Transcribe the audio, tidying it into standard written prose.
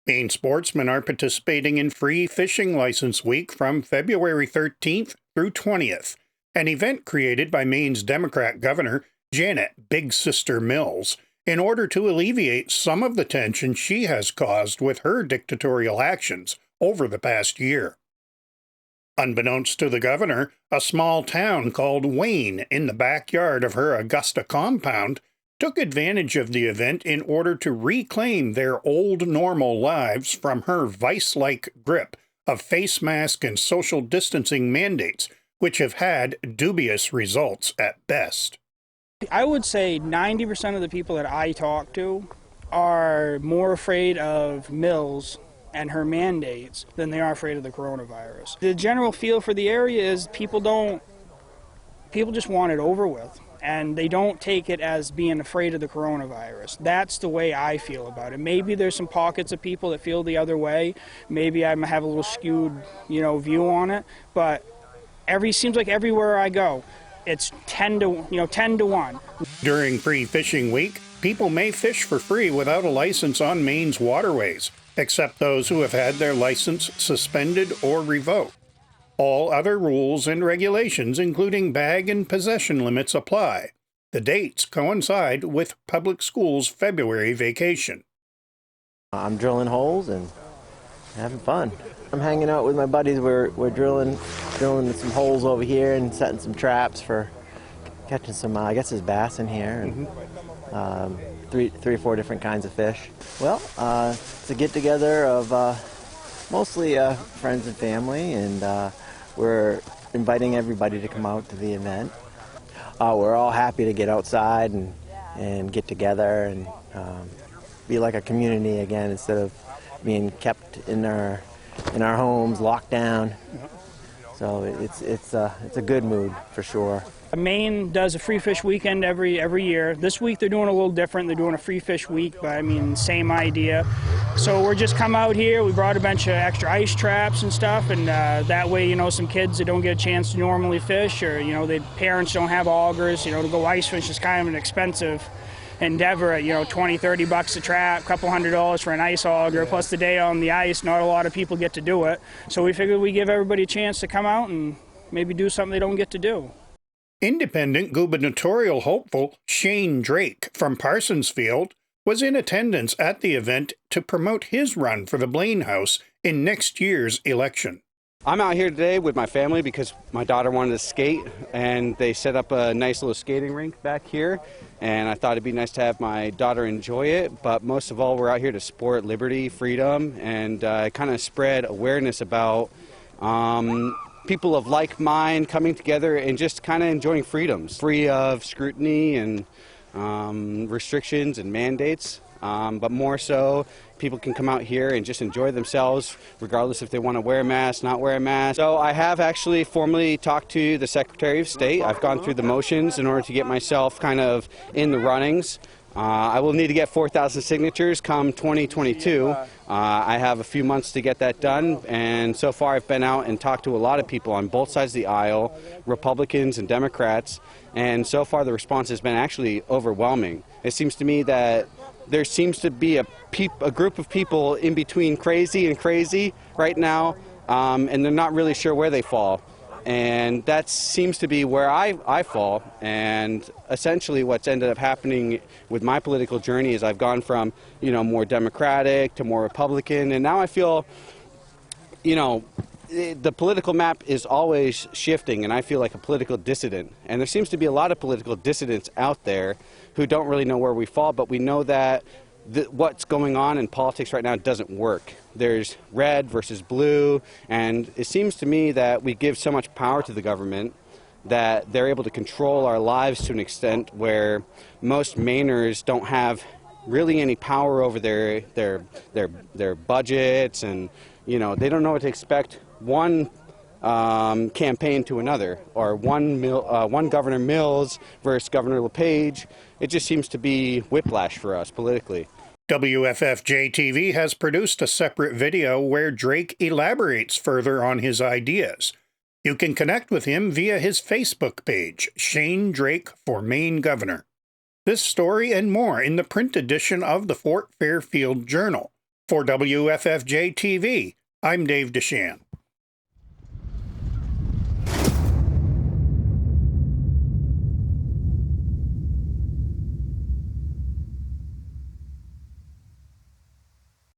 Maine sportsmen are participating in Free Fishing License Week from February 13th through 20th, an event created by Maine's Democrat Governor Janet Big Sister Mills in order to alleviate some of the tension she has caused with her dictatorial actions over the past year. Unbeknownst to the governor, a small town called Wayne in the backyard of her Augusta compound took advantage of the event in order to reclaim their old normal lives from her vice-like grip of face mask and social distancing mandates, which have had dubious results at best. I would say 90% of the people that I talk to are more afraid of Mills and her mandates than they are afraid of the coronavirus. The general feel for the area is people just want it over with, and they don't take it as being afraid of the coronavirus. That's the way I feel about it. Maybe there's some pockets of people that feel the other way. Maybe I have a little skewed, view on it, but seems like everywhere I go, it's 10 to 1. During Free Fishing Week, people may fish for free without a license on Maine's waterways, except those who have had their license suspended or revoked. All other rules and regulations, including bag and possession limits, apply. The dates coincide with public schools' February vacation. I'm drilling holes and having fun. I'm hanging out with my buddies. We're drilling some holes over here and setting some traps for catching some, I guess there's bass in here, and three or four different kinds of fish. Well, it's a get-together of mostly friends and family, and we're inviting everybody to come out to the event. We're all happy to get outside and get together and be like a community again instead of being kept in our homes, locked down. So it's a good mood for sure. Maine does a free fish weekend every year. This week they're doing a little different. They're doing a free fish week, but same idea. So we're just come out here. We brought a bunch of extra ice traps and stuff, and that way, some kids that don't get a chance to normally fish, or the parents don't have augers, to go ice fish is kind of an expensive endeavor at $20-30 a trap, couple $100 for an ice auger, plus the day on the ice. Not a lot of people get to do it, so we figured we give everybody a chance to come out and maybe do something they don't get to do. Independent gubernatorial hopeful Shane Drake from Parsonsfield was in attendance at the event to promote his run for the Blaine House in next year's election. I'm out here today with my family because my daughter wanted to skate, and they set up a nice little skating rink back here, and I thought it'd be nice to have my daughter enjoy it. But most of all, we're out here to support liberty, freedom, and kind of spread awareness about people of like mind coming together and just kind of enjoying freedoms, free of scrutiny and restrictions and mandates. But more so, people can come out here and just enjoy themselves, regardless if they want to wear a mask, not wear a mask. So I have actually formally talked to the Secretary of State. I've gone through the motions in order to get myself kind of in the runnings. I will need to get 4,000 signatures come 2022. I have a few months to get that done, and so far I've been out and talked to a lot of people on both sides of the aisle, Republicans and Democrats, and so far the response has been actually overwhelming. It seems to me that there seems to be a group of people in between crazy and crazy right now, and they're not really sure where they fall. And that seems to be where I fall. And essentially what's ended up happening with my political journey is I've gone from, more Democratic to more Republican. And now I feel, the political map is always shifting, and I feel like a political dissident. And there seems to be a lot of political dissidents out there who don't really know where we fall, but we know that what's going on in politics right now doesn't work. There's red versus blue, and it seems to me that we give so much power to the government that they're able to control our lives to an extent where most Mainers don't have really any power over their budgets, and they don't know what to expect one campaign to another, or one Governor Mills versus Governor LePage. It just seems to be whiplash for us politically. WFFJ-TV has produced a separate video where Drake elaborates further on his ideas. You can connect with him via his Facebook page, Shane Drake for Maine Governor. This story and more in the print edition of the Fort Fairfield Journal. For WFFJ-TV, I'm Dave DeShan.